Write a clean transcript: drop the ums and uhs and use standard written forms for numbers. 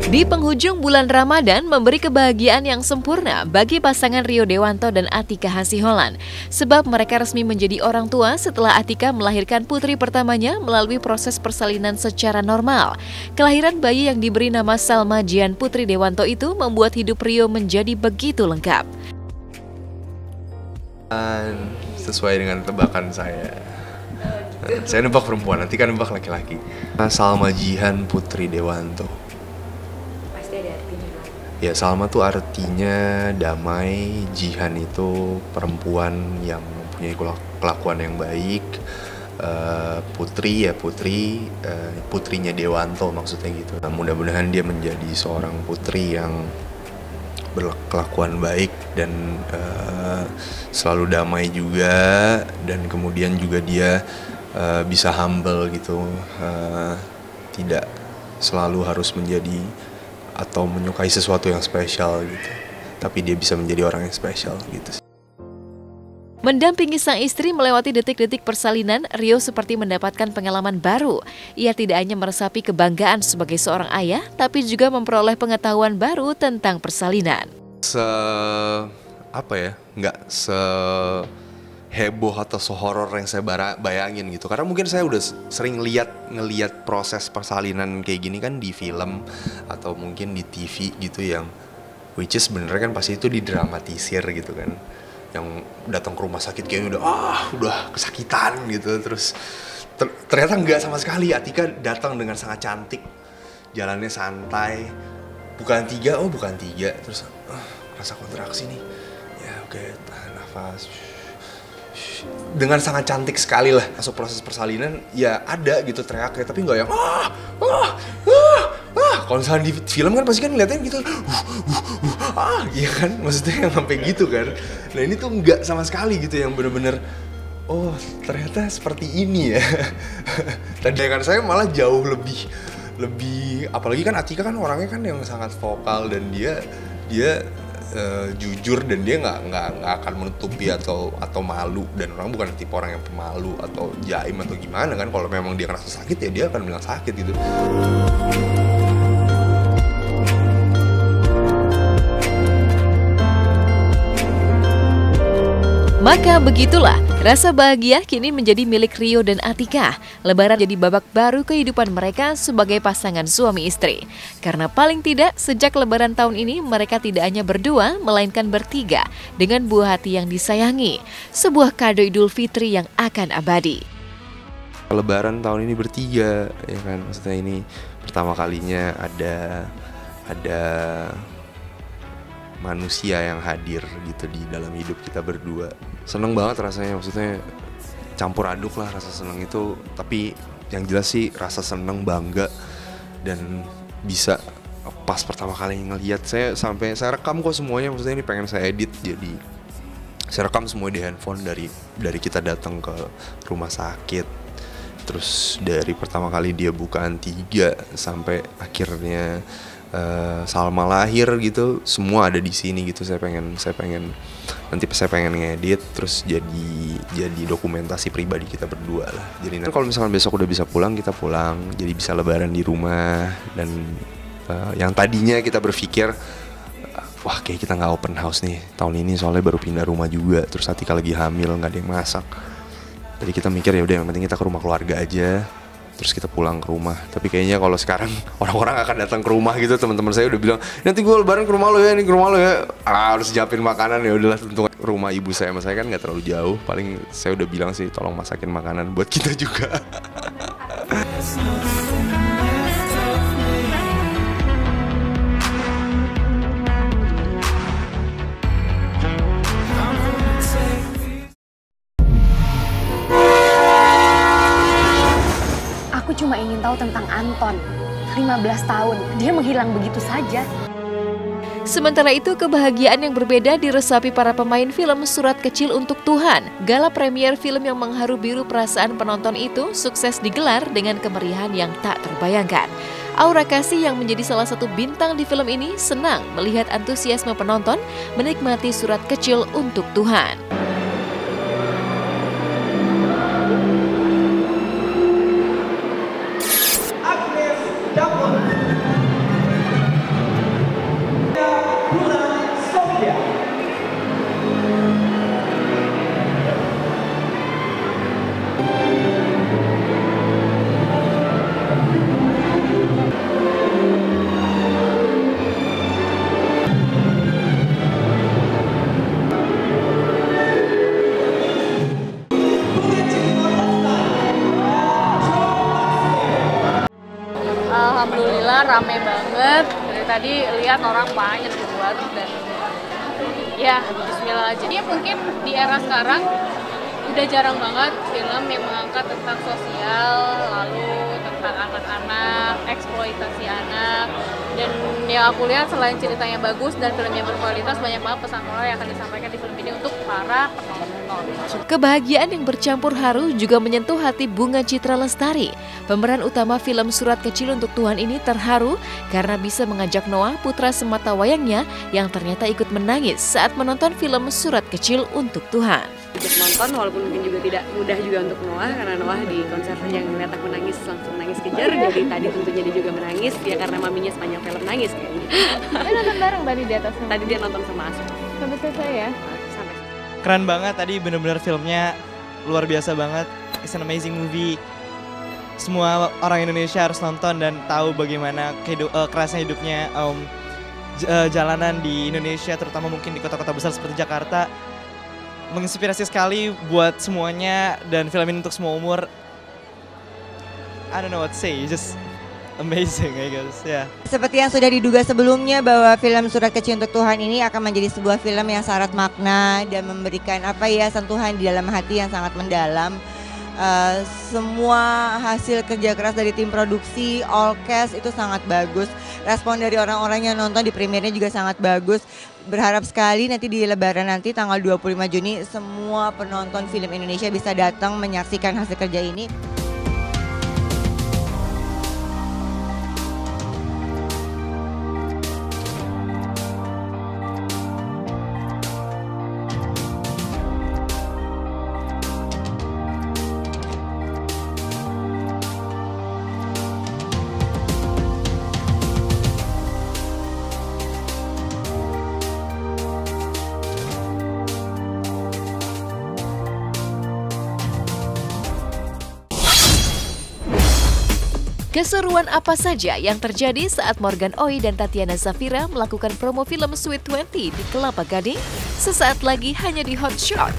Di penghujung bulan Ramadan memberi kebahagiaan yang sempurna bagi pasangan Rio Dewanto dan Atika Hasiholan. Sebab mereka resmi menjadi orang tua setelah Atika melahirkan putri pertamanya melalui proses persalinan secara normal. Kelahiran bayi yang diberi nama Salma Jian Putri Dewanto itu membuat hidup Rio menjadi begitu lengkap. Sesuai dengan tebakan saya nebak perempuan, Atika nebak laki-laki. Salma Jian Putri Dewanto. Ya, Salma tuh artinya damai, Jihan itu perempuan yang mempunyai kelakuan yang baik, Putri ya putrinya Dewanto maksudnya gitu. Nah, mudah-mudahan dia menjadi seorang putri yang berkelakuan baik dan selalu damai juga, dan kemudian juga dia bisa humble gitu, tidak selalu harus menjadi atau menyukai sesuatu yang spesial gitu, tapi dia bisa menjadi orang yang spesial gitu. Mendampingi sang istri melewati detik-detik persalinan, Rio seperti mendapatkan pengalaman baru. Ia tidak hanya meresapi kebanggaan sebagai seorang ayah, tapi juga memperoleh pengetahuan baru tentang persalinan. Nggak heboh atau sehoror yang saya bayangin gitu, karena mungkin saya udah sering ngeliat proses persalinan kayak gini kan di film atau mungkin di TV gitu, yang which is sebenarnya kan pasti itu didramatisir gitu kan, yang datang ke rumah sakit kayaknya udah kesakitan gitu, terus ternyata nggak sama sekali. Atika datang dengan sangat cantik, jalannya santai, bukan tiga, terus rasa kontraksi nih, ya oke, tahan nafas. Dengan sangat cantik sekali lah. Masuk proses persalinan ya ada gitu teriaknya, tapi nggak yang kalau misalnya di film kan pasti kan ngeliatnya gitu iya kan, maksudnya yang sampai gitu kan. Nah ini tuh nggak sama sekali gitu, yang bener-bener oh ternyata seperti ini ya. Tadi kan saya malah jauh lebih apalagi kan Atika kan orangnya kan yang sangat vokal, dan dia jujur, dan dia nggak akan menutupi atau malu, dan orang bukan tipe orang yang pemalu atau jaim atau gimana kan. Kalau memang dia ngerasa sakit ya dia akan bilang sakit gitu. Maka begitulah, rasa bahagia kini menjadi milik Rio dan Atika. Lebaran jadi babak baru kehidupan mereka sebagai pasangan suami istri. Karena paling tidak, sejak Lebaran tahun ini mereka tidak hanya berdua, melainkan bertiga dengan buah hati yang disayangi. Sebuah kado Idul Fitri yang akan abadi. Lebaran tahun ini bertiga, ya kan, maksudnya ini pertama kalinya ada manusia yang hadir gitu di dalam hidup kita berdua. Seneng banget rasanya, maksudnya campur aduk lah rasa seneng itu, tapi yang jelas sih rasa seneng, bangga, dan bisa pas pertama kali ngelihat saya rekam kok semuanya, maksudnya ini pengen saya edit, jadi saya rekam semua di handphone dari kita datang ke rumah sakit, terus dari pertama kali dia bukaan 3 sampai akhirnya Salma lahir gitu, semua ada di sini gitu. Saya pengen ngedit terus jadi dokumentasi pribadi kita berdua lah. Jadi kalau misalkan besok udah bisa pulang, kita pulang, jadi bisa lebaran di rumah. Dan yang tadinya kita berpikir wah kayak kita nggak open house nih tahun ini, soalnya baru pindah rumah juga, terus Atika lagi hamil, nggak ada yang masak. Jadi kita mikir ya udah yang penting kita ke rumah keluarga aja, terus kita pulang ke rumah. Tapi kayaknya kalau sekarang orang-orang akan datang ke rumah gitu. Teman-teman saya udah bilang, nanti gue lebaran ke rumah lo ya, harus siapin makanan. Ya udahlah, tentu rumah ibu saya sama saya kan nggak terlalu jauh. Paling saya udah bilang sih tolong masakin makanan buat kita juga. Aku cuma ingin tahu tentang Anton. 15 tahun, dia menghilang begitu saja. Sementara itu, kebahagiaan yang berbeda diresapi para pemain film Surat Kecil Untuk Tuhan. Gala premier film yang mengharu biru perasaan penonton itu sukses digelar dengan kemeriahan yang tak terbayangkan. Aura Kasih yang menjadi salah satu bintang di film ini senang melihat antusiasme penonton menikmati Surat Kecil Untuk Tuhan. Alhamdulillah rame banget. Dari tadi lihat orang banyak keluar dan ya bismillah aja. Ya mungkin di era sekarang udah jarang banget film yang mengangkat tentang sosial, lalu tentang anak-anak, eksploitasi anak. Dan yang aku lihat selain ceritanya bagus dan filmnya berkualitas, banyak banget pesan moral yang akan disampaikan di film ini untuk para penonton. Kebahagiaan yang bercampur haru juga menyentuh hati Bunga Citra Lestari. Pemeran utama film Surat Kecil untuk Tuhan ini terharu karena bisa mengajak Noah, putra semata wayangnya, yang ternyata ikut menangis saat menonton film Surat Kecil untuk Tuhan. Ikut nonton walaupun mungkin juga tidak mudah juga untuk Noah, karena Noah di konser yang ngeliat aku nangis langsung nangis kejar. Jadi tadi tentunya dia juga menangis ya karena maminya sepanjang film nangis kayaknya. Nonton bareng tadi di atas. Tadi dia nonton sama Asu. Sampai selesai ya? Sampai. Keren banget tadi, bener-bener filmnya luar biasa banget. It's an amazing movie. Semua orang Indonesia harus nonton dan tahu bagaimana kerasnya hidupnya jalanan di Indonesia, terutama mungkin di kota-kota besar seperti Jakarta. Menginspirasi sekali buat semuanya dan film ini untuk semua umur. I don't know what to say, just amazing I guess, ya. Yeah. Seperti yang sudah diduga sebelumnya bahwa film Surat Kecil untuk Tuhan ini akan menjadi sebuah film yang syarat makna dan memberikan sentuhan di dalam hati yang sangat mendalam. Semua hasil kerja keras dari tim produksi, all cast itu sangat bagus. Respon dari orang-orang yang nonton di premiernya juga sangat bagus. Berharap sekali nanti di Lebaran nanti tanggal 25 Juni semua penonton film Indonesia bisa datang menyaksikan hasil kerja ini. Keseruan apa saja yang terjadi saat Morgan Oey dan Tatiana Zafira melakukan promo film Sweet 20 di Kelapa Gading? Sesaat lagi hanya di Hot Shot.